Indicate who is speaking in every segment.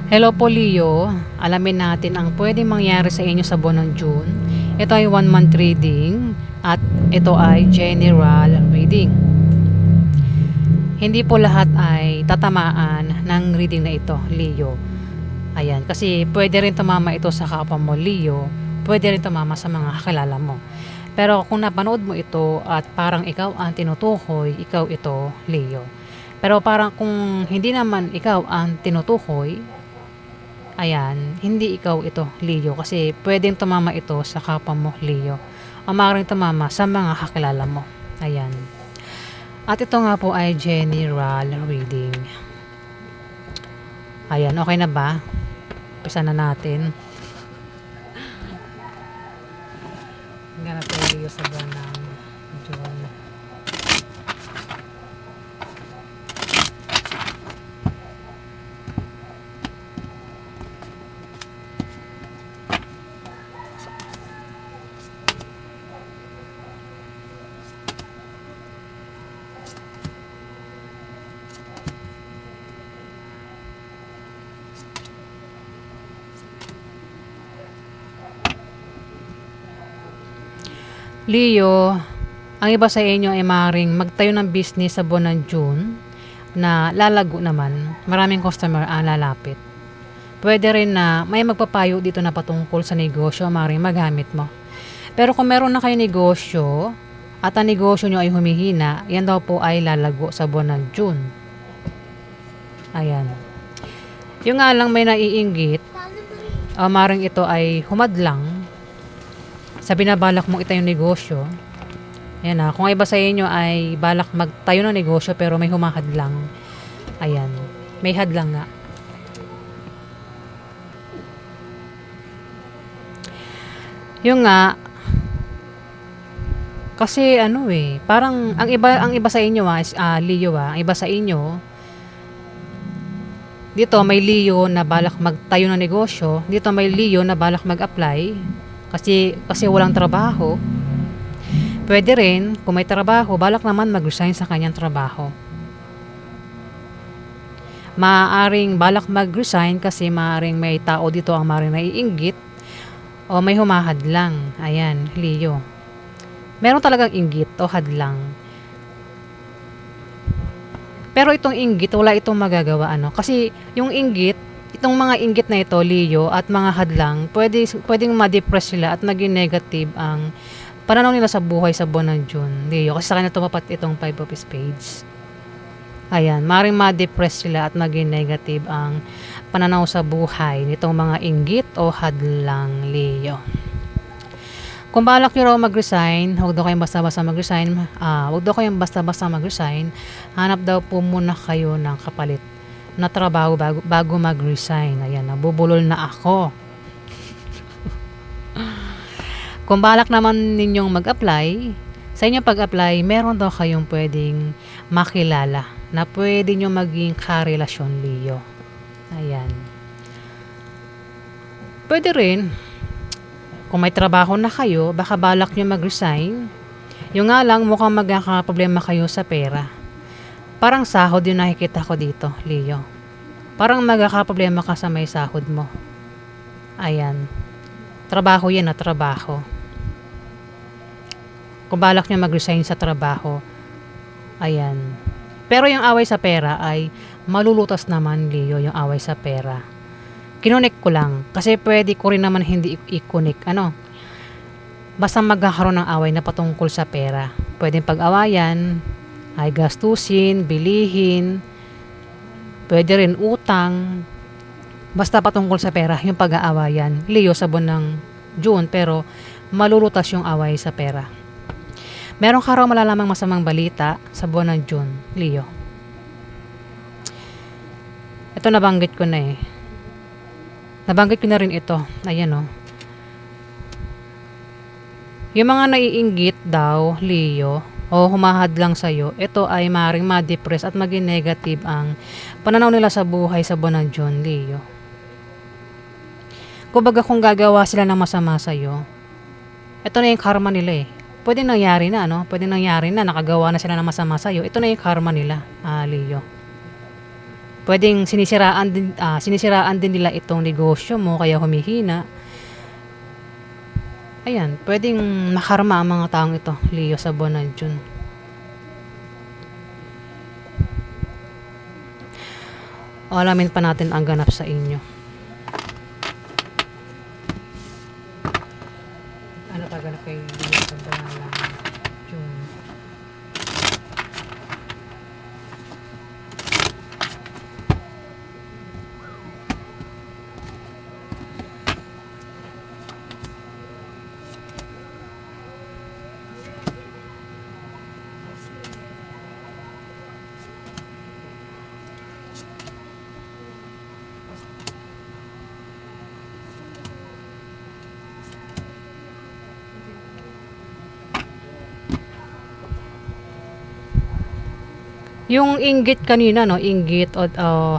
Speaker 1: Hello po Leo, alamin natin ang pwedeng mangyari sa inyo sa buwan ng June. Ito ay 1 month reading at ito ay general reading. Hindi po lahat ay tatamaan ng reading na ito, Leo. Ayan, kasi pwede rin tumama ito sa kapwa mo, Leo. Pwede rin tumama sa mga kakilala mo. Pero kung napanood mo ito at parang ikaw ang tinutukoy, ikaw ito, Leo. Pero parang kung hindi naman ikaw ang tinutukoy, ayan, hindi ikaw ito, Leo, kasi pwedeng tumama ito sa kapwa mo, Leo. O maaaring tumama sa mga kakilala mo. Ayan. At ito nga po ay general reading. Ayan, okay na ba? Umpisa na natin. Ganap tayo, Leo, sa buwan ng June. Leo, ang iba sa inyo ay maaaring magtayo ng business sa buwan ng June na lalago naman. Maraming customer ang lalapit. Pwede rin na may magpapayo dito na patungkol sa negosyo, maaaring magamit mo. Pero kung meron na kayo negosyo at ang negosyo nyo ay humihina, yan daw po ay lalago sa buwan ng June. Ayan. Yung nga lang may naiinggit, maaaring ito ay humadlang sa binabalak mong itayong negosyo. Ayan na, kung iba sa inyo ay balak magtayo ng negosyo pero may humahadlang. Ayan, may hadlang nga. Yung nga, kasi parang ang iba sa inyo Leo, ang iba sa inyo dito may Leo na balak magtayo ng negosyo, dito may Leo na balak mag-apply kasi walang trabaho. Pwede rin, kung may trabaho, balak naman mag-resign sa kanyang trabaho. Maaaring balak mag-resign kasi maaaring may tao dito ang maaaring naiinggit o may humahadlang. Ayan, Leo. Meron talagang inggit o hadlang. Pero itong inggit, wala itong magagawa. Kasi yung inggit, itong mga inggit na ito, Leo, at mga hadlang, pwedeng ma-depress sila at maging negative ang pananaw nila sa buhay sa buwan ng June, Leo. Kasi sa kanya tumapat itong 5 of Spades. Ayan, maaaring ma-depress sila at maging negative ang pananaw sa buhay nitong mga inggit o hadlang, Leo. Kung balak nyo raw mag-resign, huwag daw kayong basta-basta mag-resign. Huwag daw kayong basta-basta mag-resign. Hanap daw po muna kayo ng kapalit na trabaho bago mag-resign. Ayan, nabubulol na ako. Kung balak naman ninyong mag-apply, sa inyong pag-apply, meron daw kayong pwedeng makilala na pwede nyo maging karelasyon, Leo. Ayan. Pwede rin, kung may trabaho na kayo, baka balak nyo mag-resign. Yung nga lang, mukhang magkakaproblema kayo sa pera. Parang sahod yung nakikita ko dito, Leo. Parang magkakaproblema ka sa may sahod mo. Ayan. Trabaho yan na trabaho. Kung balak nyo mag-resign sa trabaho, ayan. Pero yung away sa pera ay malulutas naman, Leo, yung away sa pera. Kinunik ko lang kasi pwede ko rin naman hindi i-connect. Basta magkakaroon ng away na patungkol sa pera. Pwedeng pag-awayan, ay gastusin, bilihin, pwede rin utang. Basta patungkol sa pera, yung pag-aawayan, Leo, sa buwan ng June, pero malulutas yung away sa pera. Meron ka raw malalamang masamang balita sa buwan ng June, Leo. Ito nabanggit ko na eh. Nabanggit ko na rin ito. Ayan. Yung mga naiinggit daw, Leo, o humahadlang sa'yo, ito ay maaaring ma-depress at maging negative ang pananaw nila sa buhay sa buwan ng June, Leo. Kumbaga kung gagawa sila ng masama sa'yo, ito na yung karma nila eh. Pwede nangyari na, nakagawa na sila ng masama sa'yo. Ito na yung karma nila, Leo. Puwedeng sinisiraan din nila itong negosyo mo kaya humihina. Ayan, puwedeng makarma ang mga taong ito, Leo, sa buwan ng June. O alamin pa natin ang ganap sa inyo. Ano pa ganap kay Leo sa buwan ng June? Yung inggit kanina 'no, inggit o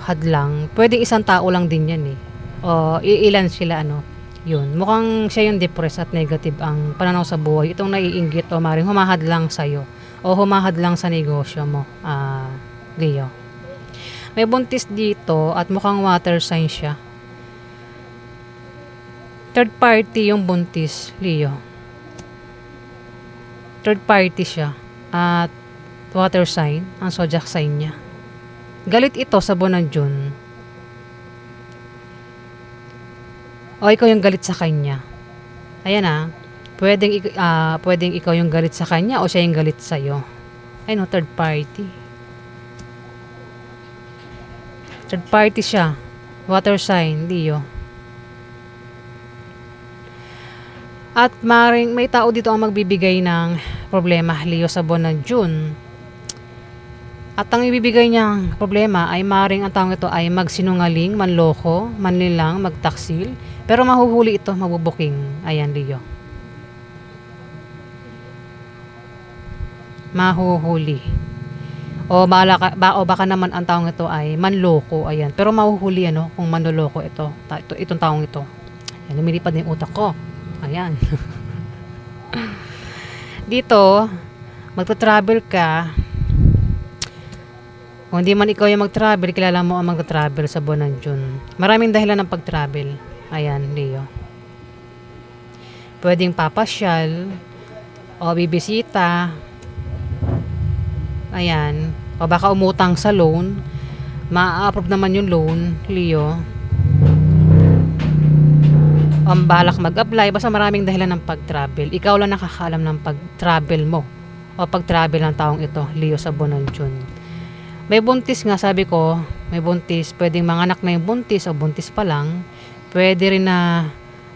Speaker 1: hadlang, puwedeng isang tao lang din 'yan, eh, o iilan sila ano, 'yun. Mukhang siya yung depressed at negative ang pananaw sa buhay, itong naiinggit o maaaring humahadlang sa'yo o humahadlang sa negosyo mo, Leo. May buntis dito at mukhang water sign siya. Third party yung buntis, Leo. Third party siya at water sign, ang zodiac sign niya. Galit ito sa buwan ng June. O ikaw yung galit sa kanya. Ayan pwedeng ikaw yung galit sa kanya o siya yung galit sa'yo. Ayun o, third party. Third party siya. Water sign, Leo. At maring may tao dito ang magbibigay ng problema, Leo, sa buwan ng June. At ang ibibigay niyang problema ay maring ang taong ito ay magsinungaling, manloko, manlilang, magtaksil. Pero mahuhuli ito, mabubuking. Ayan, Leo. Mahuhuli. O baka naman ang taong ito ay manloko. Ayan. Pero mahuhuli kung manloloko ito. Itong taong ito. Ayan, lumilipad na yung utak ko. Ayan. Dito, magta-travel ka. Kung hindi man ikaw yung mag-travel, kilala mo ang mag-travel sa buwan ng June. Maraming dahilan ng pag-travel. Ayan, Leo. Pwedeng papasyal, o bibisita. Ayan. O baka umutang sa loan. Ma-approve naman yung loan, Leo. O balak mag-apply. Basta maraming dahilan ng pag-travel. Ikaw lang nakakaalam ng pag-travel mo. O pag-travel ng taong ito, Leo, sa buwan ng June. May buntis nga, sabi ko, may buntis, pwedeng manganak na yung buntis o buntis pa lang. Pwede rin na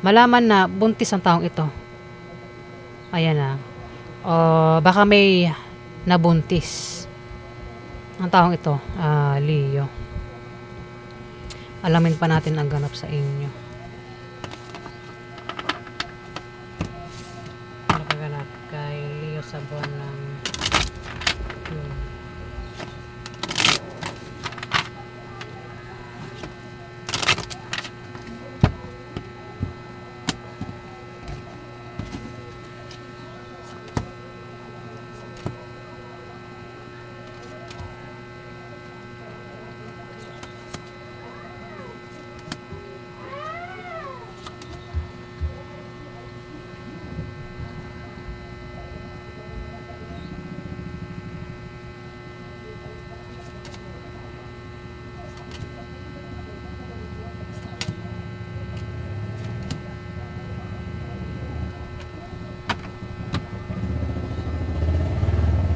Speaker 1: malaman na buntis ang taong ito. Ayan na. O baka may nabuntis ang taong ito, Leo. Alamin pa natin ang ganap sa inyo. Ano ka ganap kay Leo sa buwan ng June?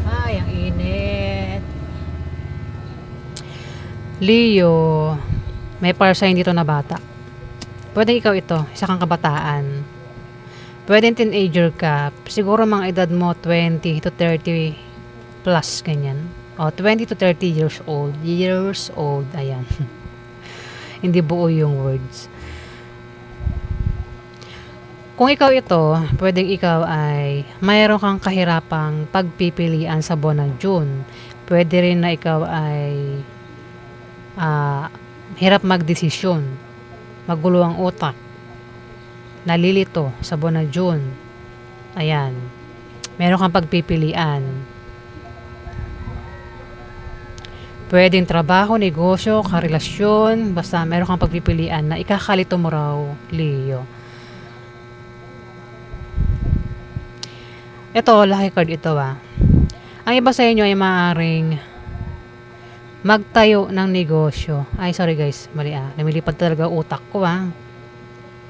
Speaker 1: Ay, ang init. Leo, may para sign dito na bata. Pwede ikaw ito, isa kang kabataan. Pwede teenager ka. Siguro mga edad mo 20 to 30 plus, ganyan. O, 20 to 30 years old. Years old, ayan. Hindi buo yung words. Kung ikaw ito, pwedeng ikaw ay mayroon kang kahirapang pagpipilian sa buwan ng June. Pwede rin na ikaw ay hirap magdesisyon, magulo ang utak, nalilito sa buwan ng June. Ayan. Meron kang pagpipilian. Puwedeng trabaho, negosyo, karelasyon, basta meron kang pagpipilian na ikakalito mo raw, Leo. Ito, lucky card ito, Ang iba sa inyo ay maaaring magtayo ng negosyo. Ay, sorry guys, mali, lumilipad talaga utak ko,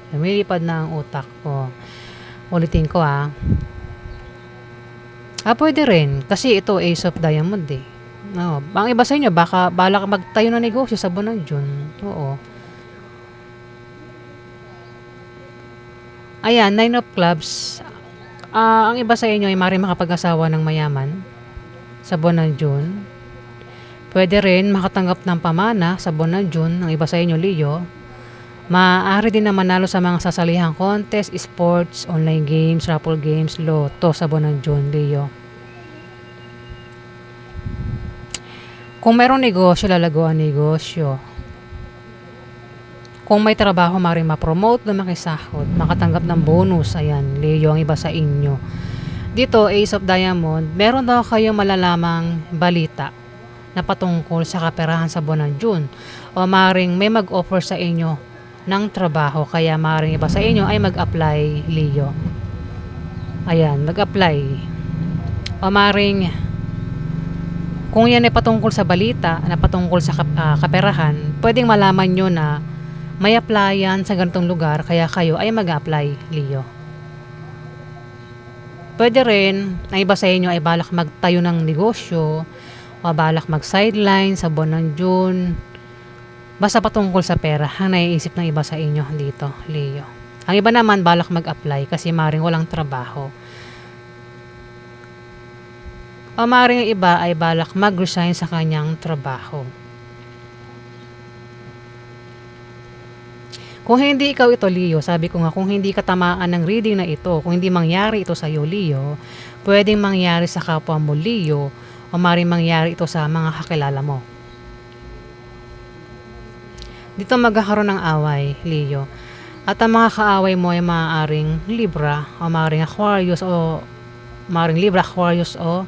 Speaker 1: Lumilipad na ang utak ko. Ulitin ko, pwede rin. Kasi ito, Ace of Diamond, No, ang iba sa inyo, baka balak magtayo ng negosyo sa buwan ng June. Oo. Ayan, Nine of Clubs. Ang iba sa inyo ay maaaring makapag-asawa ng mayaman sa buwan ng June. Pwede rin makatanggap ng pamana sa buwan ng June. Ang iba sa inyo, Leo. Maaari din na manalo sa mga sasalihang contest, sports, online games, raffle games, loto sa buwan ng June, Leo. Kung mayroong negosyo, lalago ang negosyo. Kung may trabaho, maaaring ma-promote, lumaki sahod, makatanggap ng bonus. Ayan, Leo, ang iba sa inyo. Dito, Ace of Diamond, meron daw kayong malalamang balita na patungkol sa kaperahan sa buwan ng June. O maaaring may mag-offer sa inyo ng trabaho, kaya maaaring iba sa inyo ay mag-apply, Leo. Ayan, mag-apply. O maaaring kung yan ay patungkol sa balita na patungkol sa kaperahan, pwedeng malaman nyo na may applyan sa ganitong lugar, kaya kayo ay mag-apply, Leo. Pwede rin, ang iba sa inyo ay balak magtayo ng negosyo o balak mag-sideline sa buwan ng June. Basta patungkol sa pera, ang naiisip ng iba sa inyo dito, Leo. Ang iba naman balak mag-apply kasi maring walang trabaho. O maaaring ang iba ay balak mag-resign sa kanyang trabaho. Kung hindi ikaw ito, Leo, sabi ko nga, kung hindi katamaan ng reading na ito, kung hindi mangyari ito sa iyo, Leo, pwedeng mangyari sa kapwa mo, Leo, o maaaring mangyari ito sa mga kakilala mo. Dito magkakaroon ng away, Leo. At ang mga kaaway mo ay maaaring Libra, o maaaring Aquarius, o maaaring Libra, Aquarius, o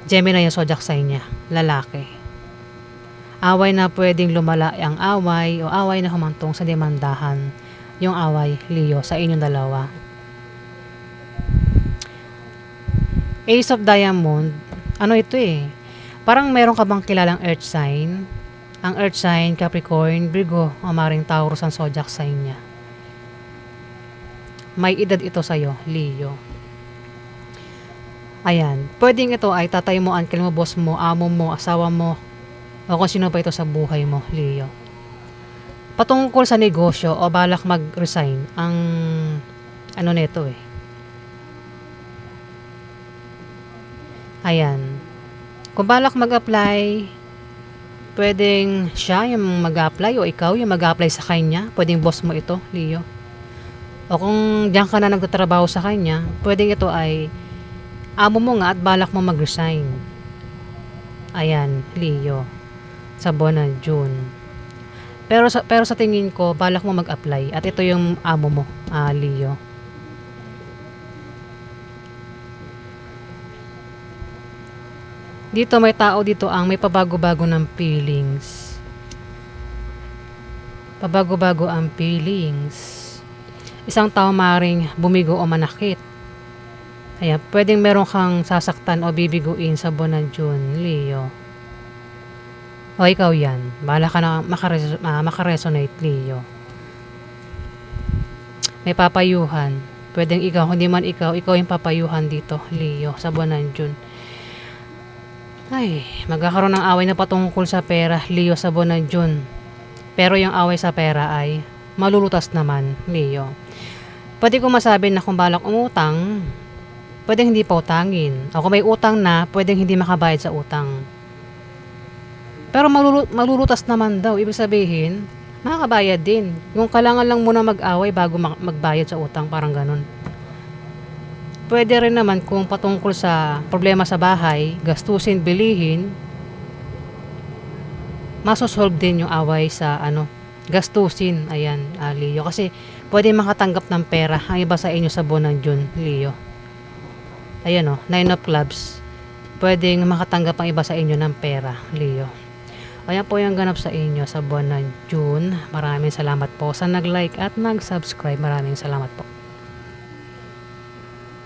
Speaker 1: Gemini yung zodiac sign niya, lalaki. Away na pwedeng lumala ang away o away na humantong sa demandahan. Yung away, Leo, sa inyong dalawa. Ace of Diamond, ano ito parang meron ka bang kilalang earth sign? Ang earth sign, Capricorn, Virgo, o maring Taurus ang zodiac sign niya. May edad ito sa'yo, Leo. Ayan, pwedeng ito ay tatay mo, uncle mo, boss mo, amo mo, asawa mo, o kung sino pa ito sa buhay mo, Leo. Patungkol sa negosyo o balak mag-resign, ang ano nito Ayan. Kung balak mag-apply, pwedeng siya yung mag-apply o ikaw yung mag-apply sa kanya. Pwedeng boss mo ito, Leo. O kung diyan ka na nagtatrabaho sa kanya, pwedeng ito ay amo mo nga at balak mo mag-resign. Ayan, Leo. Sa buwan ng June. Pero sa tingin ko, balak mo mag-apply. At ito yung amo mo, Leo. Dito may tao dito ang may pabago-bago ng feelings. Pabago-bago ang feelings. Isang tao maaaring bumigo o manakit. Ayan, pwedeng meron kang sasaktan o bibiguin sa buwan ng June, Leo. O ikaw yan. Bahala ka na makaresonate, Leo. May papayuhan. Pwedeng ikaw, hindi man ikaw yung papayuhan dito, Leo, sa buwan ng June. Ay, magkakaroon ng away na patungkol sa pera, Leo, sa buwan ng June. Pero yung away sa pera ay malulutas naman, Leo. Pwede ko masabi na kung balak umutang, pwedeng hindi pa utangin. O kung may utang na, pwedeng hindi makabayad sa utang. Pero malulutas naman daw. Ibig sabihin, makakabayad din. Yung kailangan lang muna mag-away bago magbayad sa utang, parang ganun. Pwede rin naman kung patungkol sa problema sa bahay, gastusin, bilihin, masosolve din yung away sa gastusin. Ayan, Leo. Kasi pwede makatanggap ng pera ang iba sa inyo sa buwan ng June, Leo. Ayan, 9 of clubs. puwedeng makatanggap ang iba sa inyo ng pera, Leo. Ayan po yung ganap sa inyo sa buwan ng June. Maraming salamat po sa nag-like at nag-subscribe. Maraming salamat po.